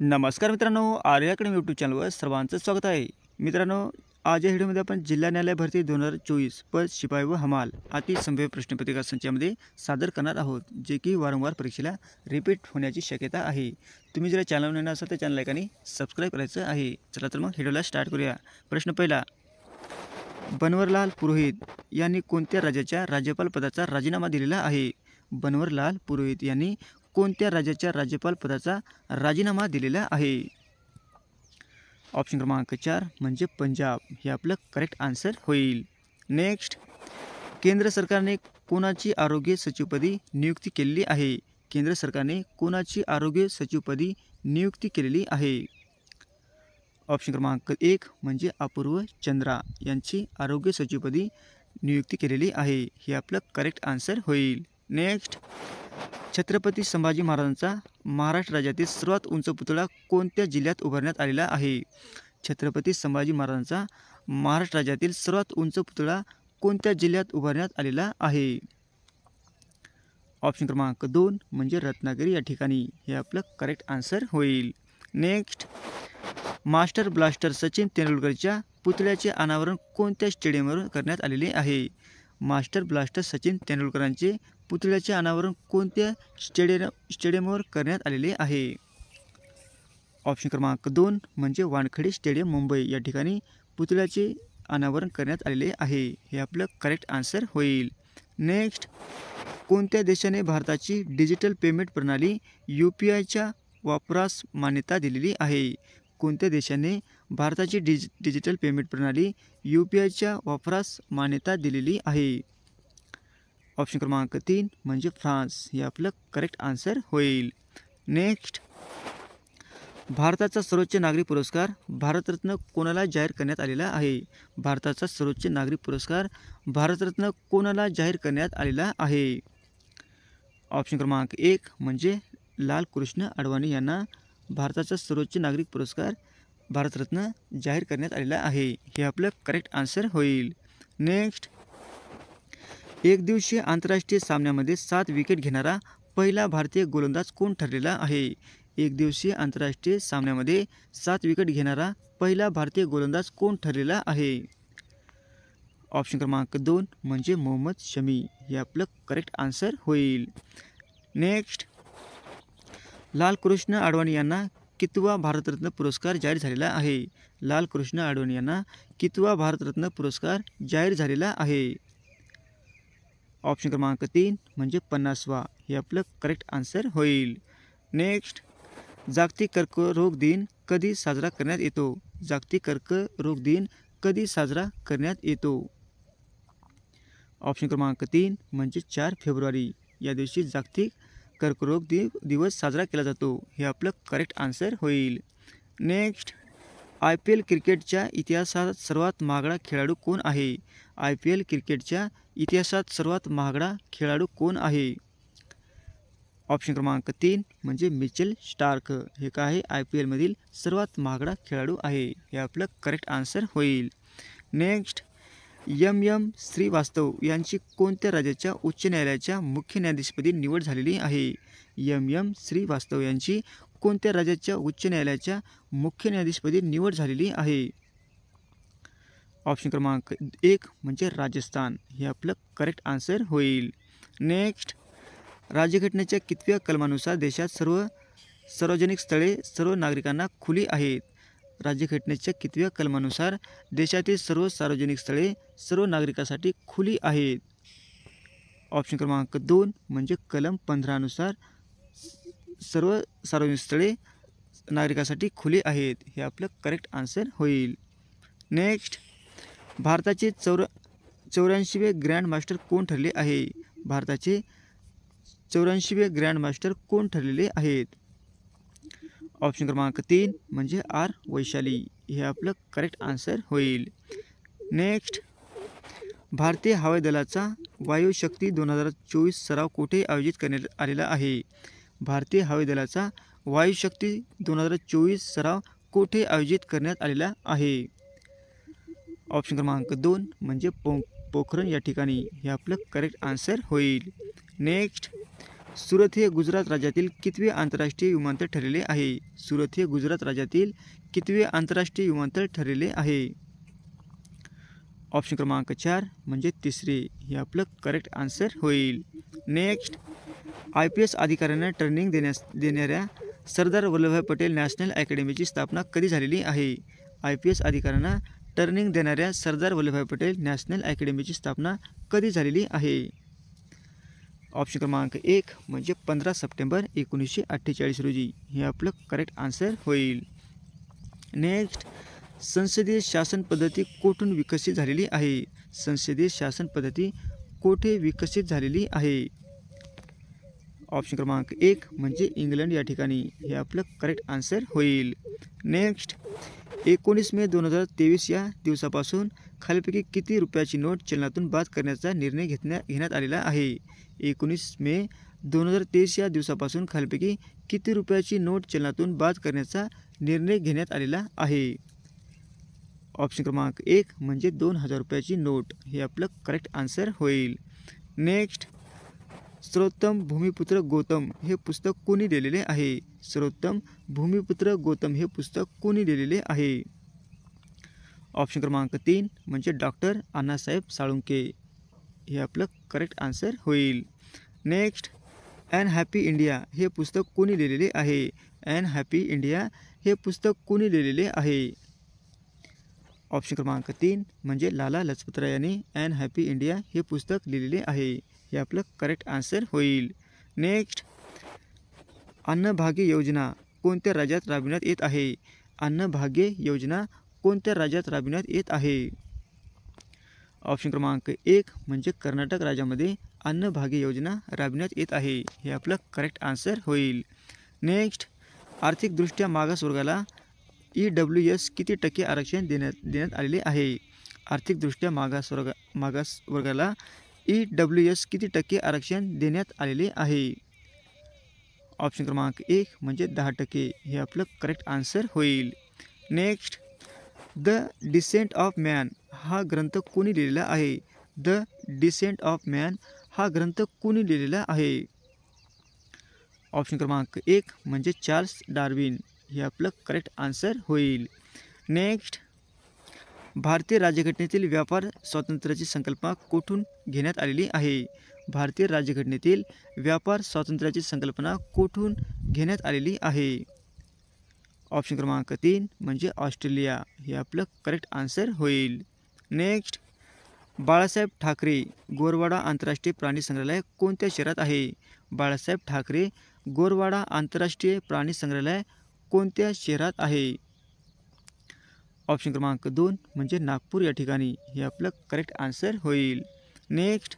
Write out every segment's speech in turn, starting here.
नमस्कार मित्रांनो, आर्य academy YouTube चॅनलवर सर्वांचं स्वागत आहे. मित्रांनो, आज या व्हिडिओमध्ये आपण जिल्हा न्यायालय भरती 2024 पद शिपाई व हमाल अति संभाव्य प्रश्नपत्रिका संचामध्ये सादर करणार आहोत, जे की वारंवार परीक्षेला रिपीट होण्याची शक्यता आहे. तुम्ही जर चॅनल नवीन असाल तर चॅनल लाईक सबस्क्राईब करायचं आहे. चला तर मग व्हिडिओला स्टार्ट करूया. प्रश्न पहिला, बनवरलाल पुरोहित यांनी कोणत्या राज्याच्या राज्यपाल पदाचा राजीनामा दिलेला आहे? बनवरलाल पुरोहित यांनी कोणत्या राज्याच्या राज्यपाल पदाचा राजीनामा दिलेला आहे? ऑप्शन क्रमांक 4 म्हणजे पंजाब हे आपलं करेक्ट आन्सर होईल. नेक्स्ट, केंद्र सरकारने कोणाची आरोग्य सचिवपदी नियुक्ती केलेली आहे? केंद्र सरकारने कोणाची आरोग्य सचिवपदी नियुक्ती केलेली आहे? ऑप्शन क्रमांक 1 म्हणजे अपूर्व चंद्रा यांची आरोग्य सचिवपदी नियुक्ती केलेली आहे. हे आपलं करेक्ट आन्सर होईल. नेक्स्ट, छत्रपती संभाजी महाराजांचा महाराष्ट्र राज्यातील सर्वात उंच पुतळा कोणत्या जिल्ह्यात उभारण्यात आलेला आहे? छत्रपती संभाजी महाराजांचा महाराष्ट्र राज्यातील सर्वात उंच पुतळा कोणत्या जिल्ह्यात उभारण्यात आलेला आहे? ऑप्शन क्रमांक 2 म्हणजे रत्नागिरी या ठिकाणी. हे आपलं करेक्ट आन्सर होईल. नेक्स्ट, मास्टर ब्लास्टर सचिन तेंडुलकरच्या पुतळ्याचे अनावरण कोणत्या स्टेडियमवर करण्यात आलेले आहे? मास्टर ब्लास्टर सचिन तेंडुलकरांचे पुतळ्याचे अनावरण कोणत्या स्टेडियमवर करण्यात आलेले आहे? ऑप्शन क्रमांक 2 म्हणजे वानखेडे स्टेडियम मुंबई या ठिकाणी पुतळ्याचे अनावरण करण्यात आलेले आहे. हे आपलं करेक्ट आन्सर होईल. नेक्स्ट, कोणत्या देशाने भारताची डिजिटल पेमेंट प्रणाली UPIच्या वापरास मान्यता दिलेली आहे? कोणत्या देशाने भारताची डिजिटल पेमेंट प्रणाली UPIच्या वापरास मान्यता दिलेली आहे? ऑप्शन क्रमांक 3 म्हणजे फ्रान्स. हे आपलं करेक्ट आन्सर होईल. नेक्स्ट, भारताचा सर्वोच्च नागरी पुरस्कार भारतरत्न कोणाला जाहीर करण्यात आलेला आहे? भारताचा सर्वोच्च नागरी पुरस्कार भारतरत्न कोणाला जाहीर करण्यात आलेला आहे? ऑप्शन क्रमांक 1 म्हणजे लालकृष्ण अडवाणी यांना भारताचा सर्वोच्च नागरिक पुरस्कार भारतरत्न जाहीर करण्यात आलेला आहे. हे आपलं करेक्ट आन्सर होईल. नेक्स्ट, एकदिवसीय आंतरराष्ट्रीय सामन्यामध्ये 7 विकेट घेणारा पहिला भारतीय गोलंदाज कोण ठरलेला आहे? एकदिवसीय आंतरराष्ट्रीय सामन्यामध्ये 7 विकेट घेणारा पहिला भारतीय गोलंदाज कोण ठरलेला आहे? ऑप्शन क्रमांक 2 म्हणजे मोहम्मद शमी. हे आपलं करेक्ट आन्सर होईल. नेक्स्ट, लालकृष्ण अडवाणी यांना कितवा भारतरत्न पुरस्कार जाहीर झालेला आहे? लालकृष्ण अडवाणी यांना कितवा भारतरत्न पुरस्कार जाहीर झालेला आहे? ऑप्शन क्रमांक 3 म्हणजे 50वा. हे आपलं करेक्ट आन्सर होईल. नेक्स्ट, जागतिक कर्करोग दिन कधी साजरा करण्यात येतो? जागतिक कर्करोग दिन कधी साजरा करण्यात येतो? ऑप्शन क्रमांक 3 म्हणजे 4 फेब्रुवारी. या दिवशी जागतिक कर्करोग दिवस साजरा केला जातो. हे आपलं करेक्ट आन्सर होईल. नेक्स्ट, IPL क्रिकेटच्या इतिहासात सर्वात महागडा खेळाडू कोण आहे? IPL क्रिकेटच्या इतिहासात सर्वात महागडा खेळाडू कोण आहे? ऑप्शन क्रमांक 3 म्हणजे मिचेल स्टार्क. हे काय आहे? IPLमधील सर्वात महागडा खेळाडू आहे. हे आपलं करेक्ट आन्सर होईल. नेक्स्ट, MM श्रीवास्तव यांची कोणत्या राज्याच्या उच्च न्यायालयाच्या मुख्य न्यायाधीशपदी निवड झालेली आहे? MM श्रीवास्तव यांची कोणत्या राज्याच्या उच्च न्यायालयाच्या मुख्य न्यायाधीशपदी निवड झालेली आहे? ऑप्शन क्रमांक 1 म्हणजे राजस्थान. हे आपलं करेक्ट आन्सर होईल. नेक्स्ट, राज्यघटनेच्या कितव्या कलमानुसार देशात सर्व सार्वजनिक स्थळे सर्व नागरिकांना खुली आहेत? राज्यघटनेच्या कितव्या कलमानुसार देशातील सर्व सार्वजनिक स्थळे सर्व नागरिकांसाठी खुली आहेत? ऑप्शन क्रमांक 2 म्हणजे कलम 15 नुसार सर्व सार्वजनिक स्थळे नागरिकांसाठी खुली आहेत. हे आपलं करेक्ट आन्सर होईल. नेक्स्ट, भारताचे 84वे ग्रँड मास्टर कोण ठरले आहे? भारताचे 84वे ग्रँड मास्टर कोण ठरलेले आहेत? ऑप्शन क्रमांक 3 म्हणजे R वैशाली. हे आपलं करेक्ट आन्सर होईल. नेक्स्ट, भारतीय हवाई दलाचा वायुशक्ती 2024 सराव कुठे आयोजित करण्यात आलेला आहे? भारतीय हवाई दलाचा वायुशक्ती 2024 सराव कुठे आयोजित करण्यात आलेला आहे? ऑप्शन क्रमांक 2 म्हणजे पोखरण या ठिकाणी. हे आपलं करेक्ट आन्सर होईल. नेक्स्ट, सुरत हे गुजरात राज्यातील कितवे आंतरराष्ट्रीय विमानतळ ठरलेले आहे? सुरत हे गुजरात राज्यातील कितवे आंतरराष्ट्रीय विमानतळ ठरलेले आहे? ऑप्शन क्रमांक 4 म्हणजे तिसरे, हे आपलं करेक्ट आन्सर होईल. नेक्स्ट, IPS अधिकाऱ्यांना ट्रेनिंग देणाऱ्या सरदार वल्लभभाई पटेल नॅशनल अकॅडमीची स्थापना कधी झालेली आहे? IPS अधिकाऱ्यांना ट्रेनिंग देणाऱ्या सरदार वल्लभभाई पटेल नॅशनल अकॅडमीची स्थापना कधी झालेली आहे? ऑप्शन क्रमांक 1 म्हणजे 15 सप्टेंबर 1948 रोजी, हे आपलं करेक्ट आन्सर होईल. नेक्स्ट, संसदीय शासन पद्धती कोठून विकसित झालेली आहे? संसदीय शासन पद्धती कोठे विकसित झालेली आहे? ऑप्शन क्रमांक 1 म्हणजे इंग्लंड या ठिकाणी, हे आपलं करेक्ट आन्सर होईल. नेक्स्ट, 19 मे 2023 या दिवसापासून खालीलपैकी किती रुपयाची नोट चलनातून बाद करण्याचा निर्णय घेण्यात आलेला आहे? 19 मे 2023 या दिवसापासून खालीलपैकी किती रुपयाची नोट चलनातून बाद करण्याचा निर्णय घेण्यात आलेला आहे? ऑप्शन क्रमांक 1 म्हणजे 2000 रुपयाची नोट, हे आपलं करेक्ट आन्सर होईल. नेक्स्ट, सर्वोत्तम भूमिपुत्र गौतम हे पुस्तक कोणी लिहिलेले आहे? सर्वोत्तम भूमिपुत्र गौतम हे पुस्तक कोणी लिहिलेले आहे? ऑप्शन क्रमांक 3 म्हणजे डॉक्टर अण्णासाहेब साळुंखे, हे आपलं करेक्ट आन्सर होईल. नेक्स्ट, ॲन हॅपी इंडिया हे पुस्तक कोणी लिहिलेले आहे? ॲन हॅपी इंडिया हे पुस्तक कोणी लिहिलेले आहे? ऑप्शन क्रमांक 3 म्हणजे लाला लजपतराय यांनी ॲन हॅपी इंडिया हे पुस्तक लिहिलेले आहे, हे आपलं करेक्ट आन्सर होईल. नेक्स्ट, अन्नभाग्य योजना कोणत्या राज्यात राबविण्यात येत आहे? अन्नभाग्य योजना कोणत्या राज्यात राबविण्यात येत आहे? ऑप्शन क्रमांक 1 म्हणजे कर्नाटक राज्यामध्ये अन्नभाग्य योजना राबविण्यात येत आहे, हे आपलं करेक्ट आन्सर होईल. नेक्स्ट, आर्थिकदृष्ट्या मागास वर्गाला EWS किती टक्के आरक्षण देण्यात आलेले आहे? आर्थिकदृष्ट्या मागास वर्गाला EWS किती टक्के आरक्षण देण्यात आलेले आहे? ऑप्शन क्रमांक 1 म्हणजे 10%, हे आपलं करेक्ट आन्सर होईल. Next, the descent of man हा ग्रंथ कोणी लिहिलेला आहे? द डिसेंट ऑफ मॅन हा ग्रंथ कोणी लिहिलेला आहे? ऑप्शन क्रमांक 1 म्हणजे चार्ल्स डार्विन, हे आपलं करेक्ट आन्सर होईल. नेक्स्ट, भारतीय राज्यघटनेतील व्यापार स्वातंत्र्याची संकल्पना कुठून घेण्यात आलेली आहे? भारतीय राज्यघटनेतील व्यापार स्वातंत्र्याची संकल्पना कुठून घेण्यात आलेली आहे? ऑप्शन क्रमांक 3 म्हणजे ऑस्ट्रेलिया, हे आपलं करेक्ट आन्सर होईल. नेक्स्ट, बाळासाहेब ठाकरे गोरवाडा आंतरराष्ट्रीय प्राणी संग्रहालय कोणत्या शहरात आहे? बाळासाहेब ठाकरे गोरवाडा आंतरराष्ट्रीय प्राणी संग्रहालय कोणत्या शहरात आहे? ऑप्शन क्रमांक 2 म्हणजे नागपूर या ठिकाणी, हे आपलं करेक्ट आन्सर होईल. नेक्स्ट,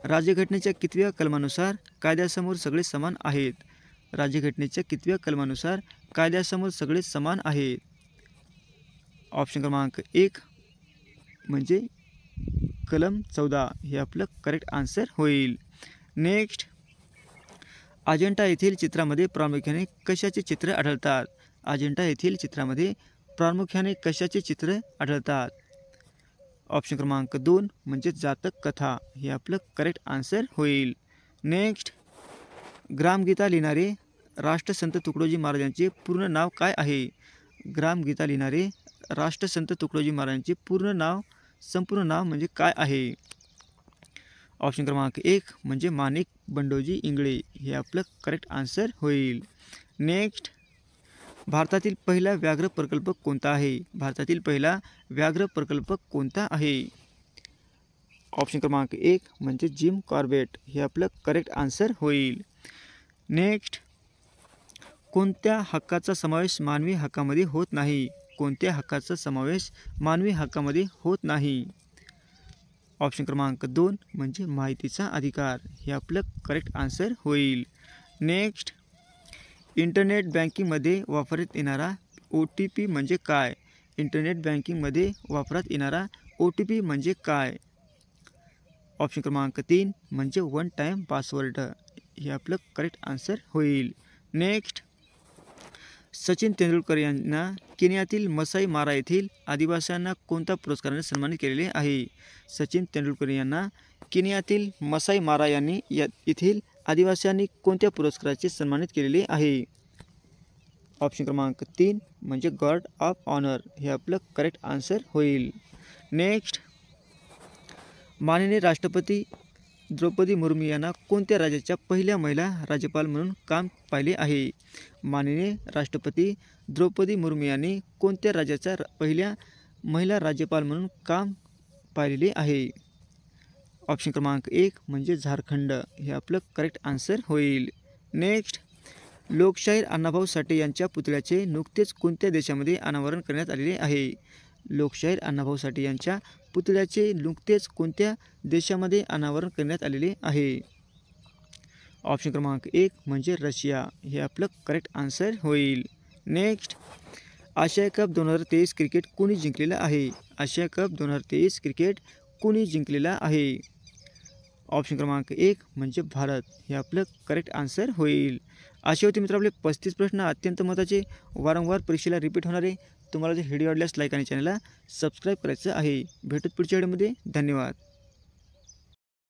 राज्यघटनेच्या कितव्या कलमानुसार कायद्यासमोर सगळे समान आहेत? राज्यघटनेच्या कितव्या कलमानुसार कायद्यासमोर सगळे समान आहेत? ऑप्शन क्रमांक 1 म्हणजे कलम 14, हे आपलं करेक्ट आन्सर होईल. नेक्स्ट, अजिंठा येथील चित्रामध्ये प्रामुख्याने कशाचे चित्र आढळतात? अजिंठा येथील चित्रामध्ये प्रामुख्याने कशाचे चित्र आढळतात? ऑप्शन क्रमांक 2 म्हणजे जातक कथा, हे आपलं करेक्ट आन्सर होईल. नेक्स्ट, ग्रामगीता लिहिणारे राष्ट्रसंत तुकडोजी महाराजांचे पूर्ण नाव काय आहे? ग्रामगीता लिहिणारे राष्ट्रसंत तुकडोजी महाराजांचे संपूर्ण नाव म्हणजे काय आहे? ऑप्शन क्रमांक 1 म्हणजे माणिक बंडोजी इंगळे, हे आपलं करेक्ट आन्सर होईल. नेक्स्ट, भारतातील पहिला व्याघ्र प्रकल्प कोणता आहे? भारतातील पहिला व्याघ्र प्रकल्प कोणता आहे? ऑप्शन क्रमांक 1 म्हणजे जिम कॉर्बेट, हे आपलं करेक्ट आन्सर होईल. नेक्स्ट, कोणत्या हक्काचा समावेश मानवी हक्कामध्ये होत नाही? कोणत्या हक्काचा समावेश मानवी हक्कामध्ये होत नाही? ऑप्शन क्रमांक 2 म्हणजे माहितीचा अधिकार, हे आपलं करेक्ट आन्सर होईल. नेक्स्ट, इंटरनेट बँकिंगमध्ये वापरण्यात येणारा OTP म्हणजे काय? इंटरनेट बँकिंगमध्ये वापरात येणारा OTP म्हणजे काय? ऑप्शन क्रमांक 3 म्हणजे वन टाईम पासवर्ड, हे आपलं करेक्ट आन्सर होईल. नेक्स्ट, सचिन तेंडुलकर यांना केनियातील मसाई मारा येथील आदिवासींना कोणत्या पुरस्काराने सन्मानित केलेले आहे? सचिन तेंडुलकर यांना केनियातील मसाई मारा येथील आदिवासींनी कोणत्या पुरस्काराचे सन्मानित केलेले आहे? ऑप्शन क्रमांक 3 म्हणजे गार्ड ऑफ ऑनर हे आपलं करेक्ट आन्सर होईल. नेक्स्ट, माननीय राष्ट्रपती द्रौपदी मुर्मू यांना कोणत्या राज्याच्या पहिल्या महिला राज्यपाल म्हणून काम पाहिले आहे? माननीय राष्ट्रपती द्रौपदी मुर्मू यांनी कोणत्या राज्याच्या पहिल्या महिला राज्यपाल म्हणून काम पाहिलेले आहे? ऑप्शन क्रमांक 1 म्हणजे झारखंड हे आपलं करेक्ट आन्सर होईल. नेक्स्ट, लोकशाहीर अण्णाभाऊ साठे यांच्या पुतळ्याचे नुकतेच कोणत्या देशामध्ये अनावरण करण्यात आलेले आहे? लोकशाहीर अण्णाभाऊ साठे यांच्या पुतळ्याचे नुकतेच कोणत्या देशामध्ये अनावरण करण्यात आलेले आहे? ऑप्शन क्रमांक 1 म्हणजे रशिया हे आपलं करेक्ट आन्सर होईल. नेक्स्ट, आशिया कप 2023 क्रिकेट कोणी जिंकलेला आहे? आशिया कप 2023 क्रिकेट कोणी जिंकलेला आहे? ऑप्शन क्रमांक 1 म्हणजे भारत हे आपलं करेक्ट आन्सर होईल. असे होते मित्र आपले 35 प्रश्न अत्यंत महत्त्वाचे, वारंवार परीक्षेला रिपीट होणारे. तुम्हाला जर व्हिडिओ आवडल्यास लाईक आणि चॅनलला सबस्क्राईब करायचं आहे. भेटूत पुढच्या व्हिडिओमध्ये. धन्यवाद.